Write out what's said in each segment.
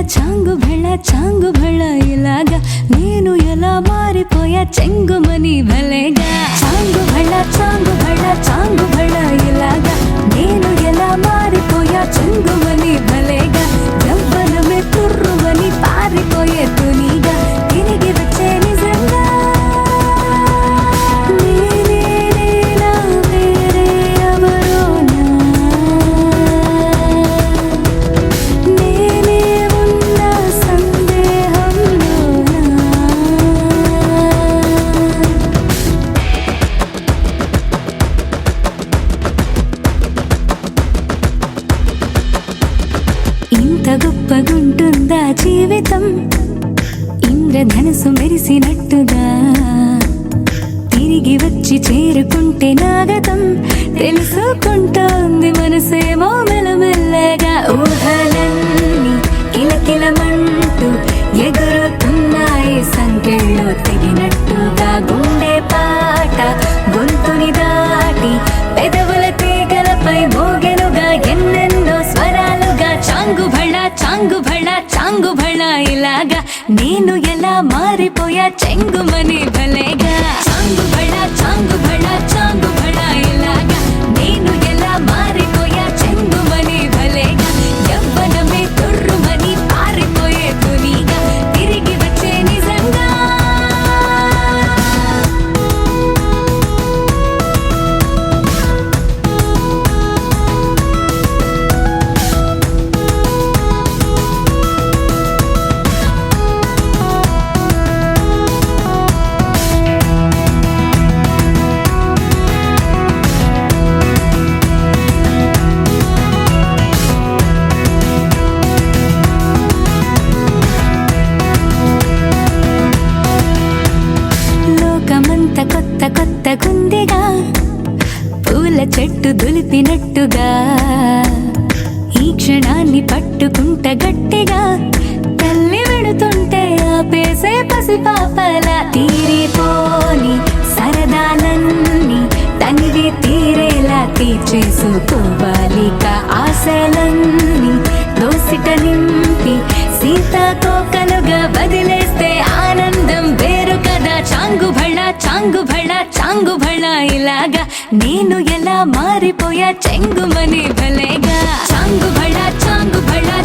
చాంగు భళ ఇలాగా నేను ఎలా మారిపోయా చెంగుమని భలేగా చాంగు భళ ఇలాగా నేను ఎలా మారిపోయా చెంగుమని భలేగా యవ్వనమే తుర్రుమని పారిపోయే తునిగా తిరిగి వచ్చే నిజంగా గొప్పగుంటుందా జీవితం ఇంద్రధనుసు మెరిసినట్టుగా తిరిగి వచ్చి చేరుకుంటే నాగతం తెలుసుకుంటోంది మనసేమో మెల్లమెల్లగా ఊహలన్నీ కిలకిలమంటూ ఎగురుతున్నాయి సంకెళ్ళు తెగినట్టుగా గుండె పాట గొంతుని దాటి పెదవుల తీగలపై మోగెనుగా ఎన్నెన్నో స్వరాలుగా చాంగు భళ ఇలాగా నేను ఎలా మారిపోయా చెంగుమని భలేగా చాంగు భళ ఇలాగా నేను ఎలా మారిపోయా చెంగుమని భలేగా యవ్వనమే తుర్రుమని పారిపోయే తునిగా తిరిగి వచ్చే నిజంగా కొత్తగుందిగా పూల చెట్టు దులిపినట్టుగా ఈ క్షణాన్ని పట్టుకుంట గట్టిగా తల్లి వెడుతుంటే ఆపేసే పసిపాపల తీరిపోని సరదాలన్నీ తనివి తీరేలా తీర్చేసుకోవాలిక ఆశలన్నీ దోసిట నింపి సీతాకోకలుగా వదిలేస్తే ఆనందం వేరు కదా చాంగు భళ ఇలాగా నేను ఎలా మారిపోయా చెంగుమని భలేగా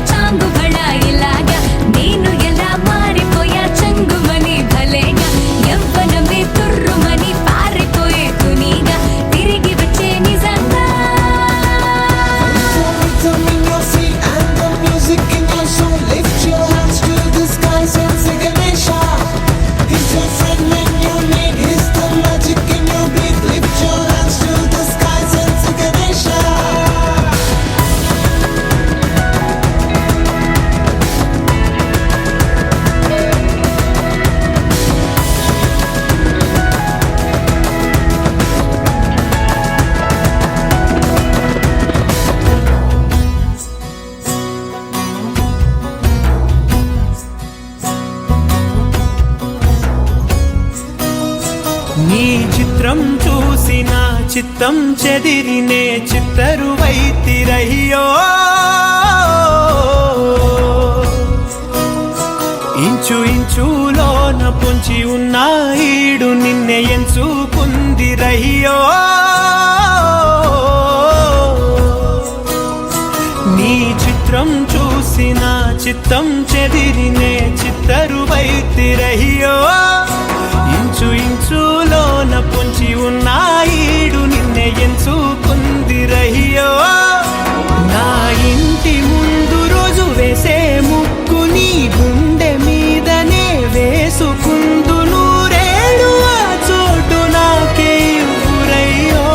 చాంగు భళ ఇలాగా నేను ఎలా మారిపోయా చెంగుమని భలేగా యవ్వనమే తుర్రుమని పారిపోయే తునిగా తిరిగి వచ్చే నిజంగా నీ చిత్రం చూసిన చిత్తం చెదిరినే చిత్తరువైతిరయ్యో ఇంచు ఇంచులోన పొంచి ఉన్న ఈడు నిన్నే ఎంచుకుందిరయ్యో నీ చిత్రం చూసిన చిత్తం చెదిరినే చిత్తరువైతిరయ్యో ఇంచు ఇంచులోన పొంచి ఉన్న ఈడు నిన్నే ఎంచుకుందిరయ్యో నా ఇంటి ముందు రోజు వేసే ముక్కు నీ గుండె మీదనే వేసుకుందు నూరేడు ఆ చోటు నాకే ఇవ్వురయ్యో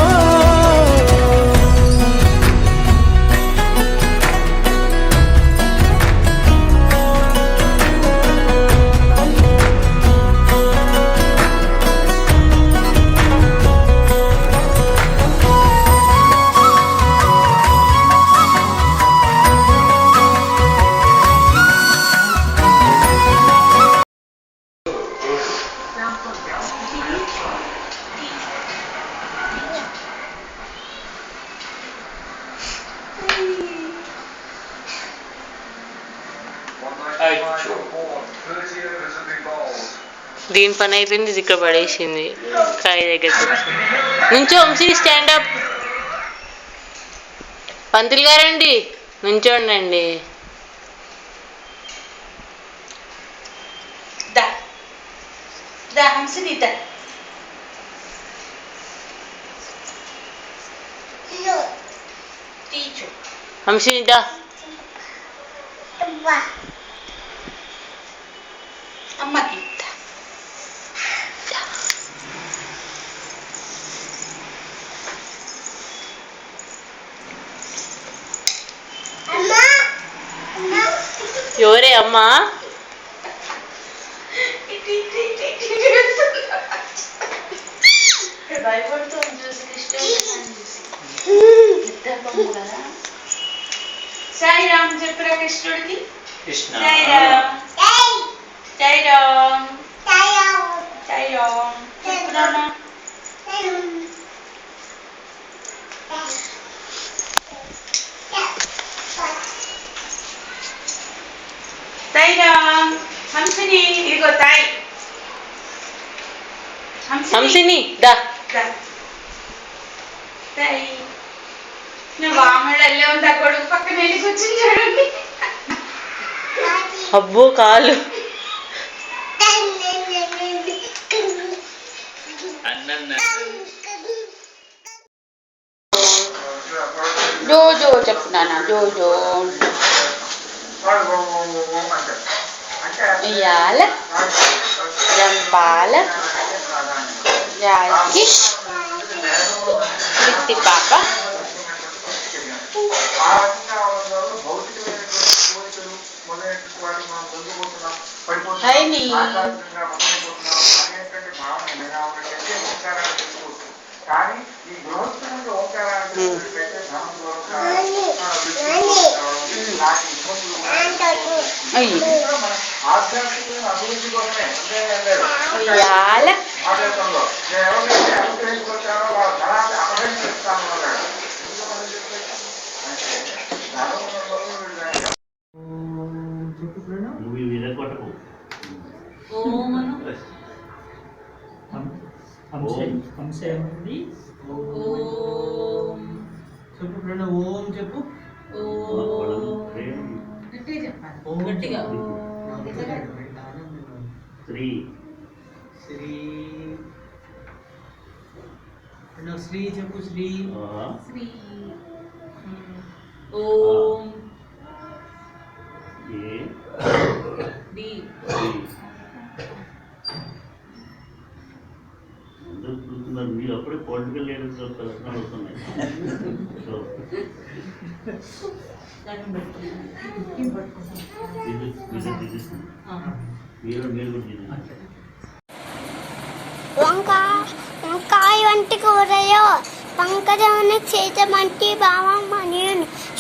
దీని పని అయిపోయింది, ఇది ఇక్కడ పడేసింది కాయ దగ్గర నుంచో. Vamsi stand up. పంతులు గారండి నుంచోండి. వంశీ దా. అమ్మకి ఎవరే అమ్మా? భయపడుతుంది చూసి సాయిరామ్ చెప్పురా కృష్ణుడికి. సాయిరామ్ సాయిరామ్ సాయిరామ్ చెప్పురామా. సాయిరామ్. హంసిని ఇదిగో తాయి. హంసిని దా. తాయి నువ్వు వామడల్లే ఉంది. ఆ కొడుకు పక్కన వెళ్ళి కూర్చుని చూడండి. అబ్బో కాలు. జోజో చెప్పు నాన్న. జోజో ఇయ్యాల జంపాల జాకి బిత్తి పాప. హైని కానీ ఈ గృహస్థులంలో ఓంకారాన్ని పెట్టే ధనం ఆధ్యాత్మిక అభివృద్ధి కోసమే ఆధ్యాత్మంలో నేను ఎవరికైతే అనుగ్రహించుకొచ్చానో వాళ్ళ ధనాన్ని అపహరించుతాను అన్నాడు. చెప్పు ప్రణవ్. ఓం చెప్పు. గట్టిగా శ్రీ శ్రీ ప్రణవ్. శ్రీ చెప్పు. శ్రీ శ్రీ ఓం డి మీరు అప్పుడే పొలిటికల్ లీడర్స్ వస్తున్నాయి. వంకాయ వంటి కూరయో పంకజముని చేతమంటి భావమని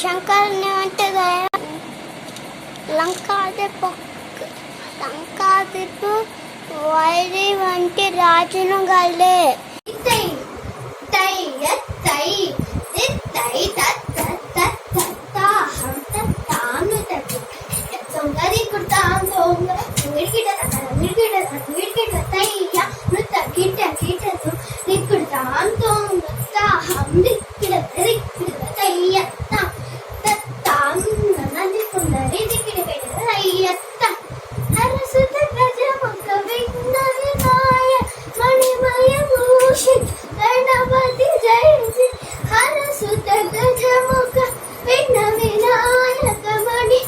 శంకరుని వంటి దయ లంకాదిపు వైరి వంటి రాజును గలే. గణపతి జయ హరసుత గజముఖ విఘ్న వినాయక మణి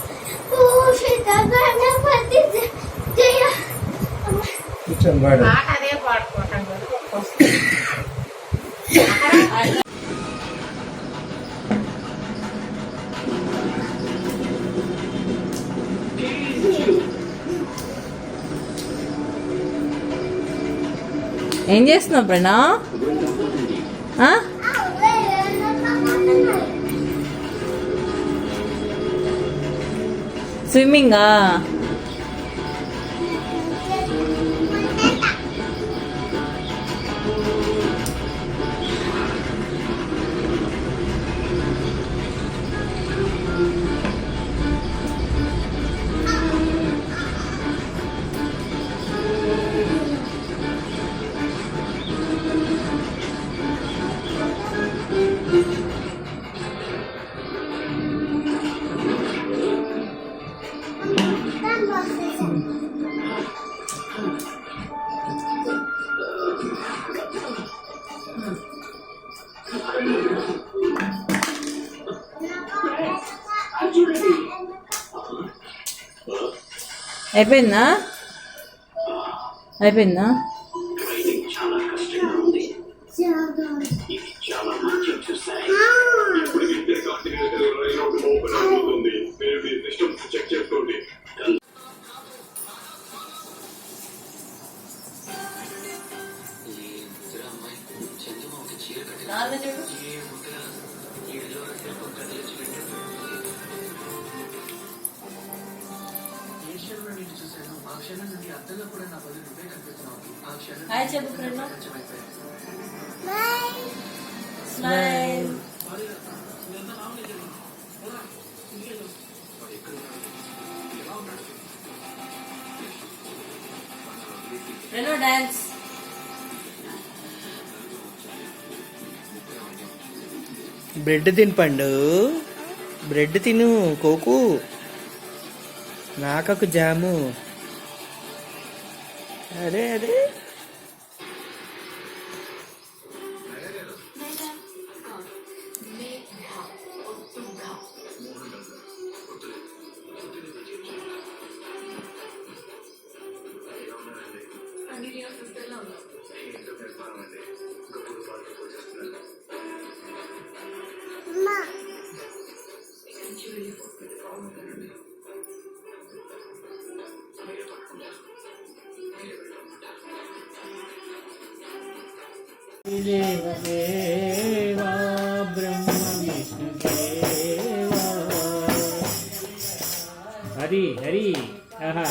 భూషిత గణపతి జయ. అదే పాడుకోవటం ఏం చేస్తున్నావు ప్రణవ్? స్విమ్మింగా? అయిపోయిందా అయిపోయిందా హాయ్ చెప్పు friend smile friend dance bread తిని పండు బ్రెడ్ తిను కోకు నాకకు జాము అరే అరే దేవదేవా బ్రహ్మ విష్ణుదేవా హరి హరి ఆహా